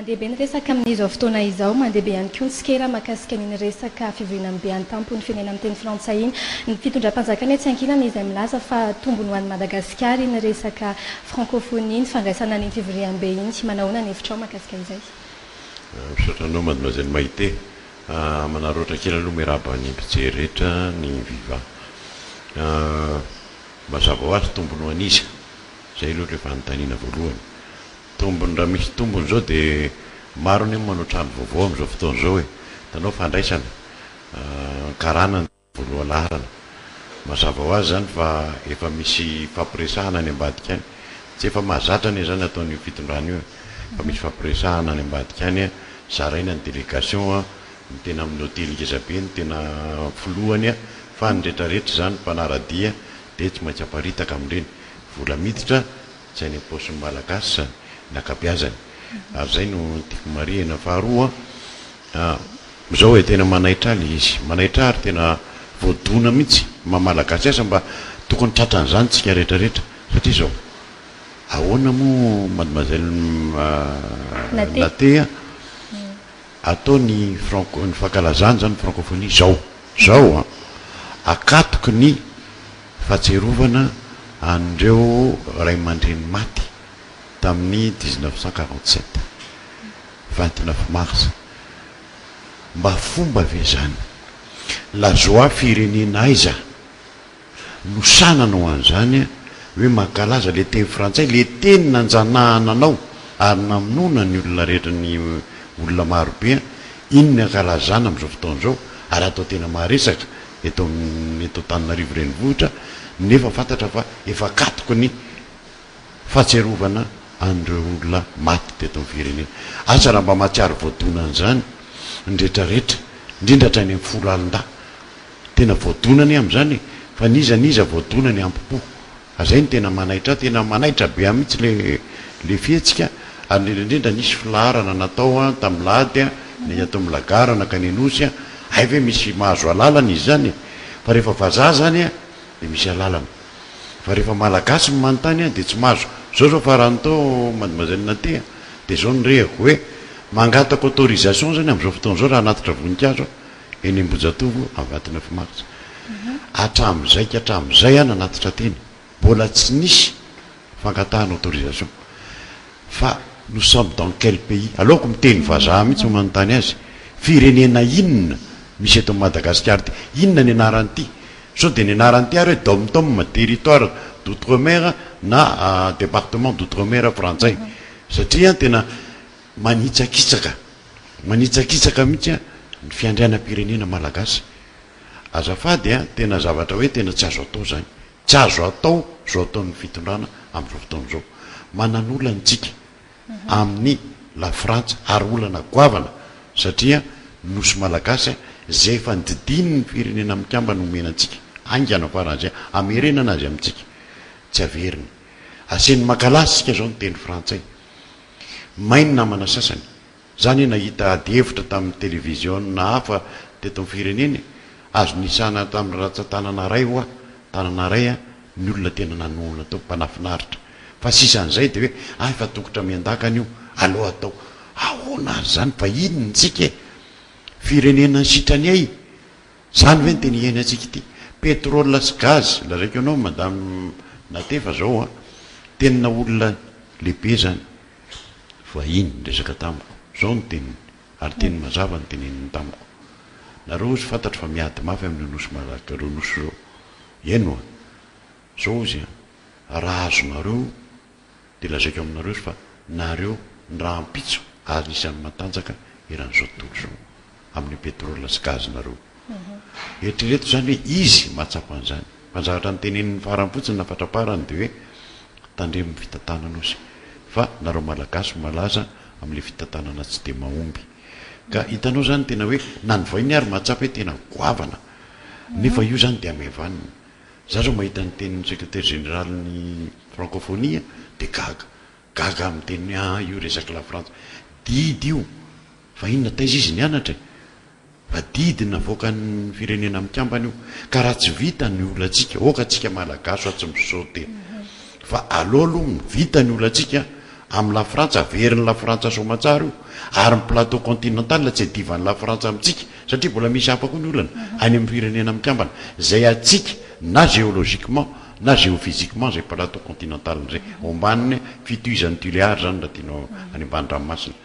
mandeha be ny resaka amin'izao fotoana izao mandeha be ihany koa ny sikera mahakasika ny resaka fivorinan'ny be an-tampo ny firenena amin'ny teny frantsay iny ny fitondram-panjakana tsy ankilana izay milaza fa tombony ho an'ny Madagasikara ny resaka francophonie ny fandraisana ny fivorian'ny be iny manahoana ny hevitrao mahakasika izay. Misotranao mademoiselle Maïté manaroatra kely aloha miaraba ny mpijery rehetra ny viva mazava ho azy tombony ho an'izy zay aloha rehefa anontaniana voalohany tombony raha misy tombony zao dia maro ny manao trano vaovao amin'izao fotoana zao hitanao fandraisana karana ny voalohalarana mazava ho azy zany fa efa misy fampiresahana ny ambadika any tsy efa mahazatra ny zany ataony fitondrana io fa misy fampiresahana ny ambadika any zaraina ny délégation ny tena amin'ny hôtely ngezabe ny tena filohany fa ny rehetrarehetra zany mpanaradia dia tsy maintsy aparitaka amin'ireny vola miditra tsy hainy am-paosin'ny malagasy zany nakabeazany ary zay no tiako marihana faharoa zao hoe tena manaitra le izy manaitra ary tena voadona mihitsy mamalagasy asa mba tokony tratran'izany tsika rehetrarehetra satria zao ahoana moa mademoiselle Naté atao ny fankalazany zany francophonie zao akatoky ny fahatserovana andreo ray aman-dreny maty tamin'ny 1947 29 mars mba fomba ve zany la joie firenena aiza no sananao an'izany hoe mankalaza le teny frantsay le teny nanjanahana ary namonona ny olona rehetra ny olona marobe inony ankalazana amin'izao fotoana zao ary atao tena maharesaka eto Antananarivo renivohitra nefa fantatra fa efa katoko ny fahatserovana andreo olona maty teto amin'ny firenena asa raha mba mahatsiaro voadonana zany ny rehetrarehetra indrindra hatrany amin'ny folo alin-da tena voadonany amin'izany fa niza voadonany ampipo azay ny tena manaitra be mihitsy le fietsika ary indrindra nisy filaharana natao tamin'ny lahady ny atao milagarana ka ny anosy ay ve misy mahazo alalana izy zany fa rehefa vazaha zany dia misy alalana fa rehefa malagasy manontany dia tsy mahazo zao faran'tao mademoiselle Naté dia zao ny rehako hoe mangatako autorisation zany amin'izao fotoana zao raha anatitra voninkazo eny Ambojatovo amin'ny 29 mars hatramin'izay nanatitra teny mbola tsy nisy fangatahana autorisation fa nous sommes dans quel pays aloako miteny vazaha mihitsy manontany azy firenena inona misy eto Madagasikara ty inona ny anaran'ity sao dia ny anaran'ity ary hoe dom-tom territoire d'outre-mer na département d'outre-mer frantsay satria tena manitsakitsaka mihitsy ny fiandrianam-pirenena malagasy azafady tena zavatra hoe tena tsy azo atao zany tsy azo atao zao ataon'ny fitondrana amin'izao fotoana zao manan'olana tsika amin'ny la Frantsa ary olana goavana satria nosy malagasy zay efa nididiny ny firenena mikamba nomenantsika angana faran'izay amerenana azy amintsika tsy averiny aseny makalasy sika zao ny teny frantsay mainy namana sasany zany nahita ady hevitra tamin'ny télévision na hafa teto amin'ny firenena azo nisana tamin'ny ratsan-tanana ray tanana ray ny olona tena nanoana tao mpanafinaritra fa sisan'izay dia hoe fa tokotra miandakana io aloha atao ahoana azy zany fa inony tsika firenena ny sitrany ay zany ve ny teny iaina antsika ity pétrole sy gaz lazaiko anao madame Naté fa zao tenina olona lehibe zany fa iny resaka tamiko zao ny teniny ary teny mazava ny teneniny tamiko nareo izy fantatra fa miady mafy amin'ny nosy malaka reo nosy zao eno zao izy raha azonareo dia lazaiko aminareo izy fa nareo ny raha ampitso ary isan'ny matanjaka eran'izao tontolo zao amin'ny pétrole sy gaz nareo eritrereto zany hoe izy mahatsapa an'izany mpanjavatra ny tenenin'ny faram-potsiny na fatraparany dia hoe tandremo fitantanana ozy fa nareo malagasy malaza amin'le fitantanana tsy dia mahomby ka hitanao zany tena hoe nanovainy ary mahatsapa hoe tena goavana nefa io zany dia amevanina za zao mahita ny tenin'ny secrétaire général ny francophonie dia gaga amin'ny teny io resaky la France didy io fa inona taiza izy nianatra fa didina voaka ny firenena mikambana io ka raha tsy vita ny olantsika oka atsika malagaso atsy misaote fa aloha aloha vita ny olantsika amin'ny lafrantsa veriny lafrantsa somatsara io ary ny plateau continental tsy adivany lafrantsa amintsika satria mbola misy hapako ny olana any amin'ny firenena mikambana zay atsika na géologiquement na géophysiquement zay plateau continental zay ombaniny fitoizan'ny tuléar zany raha tianao any ambany ranomasina.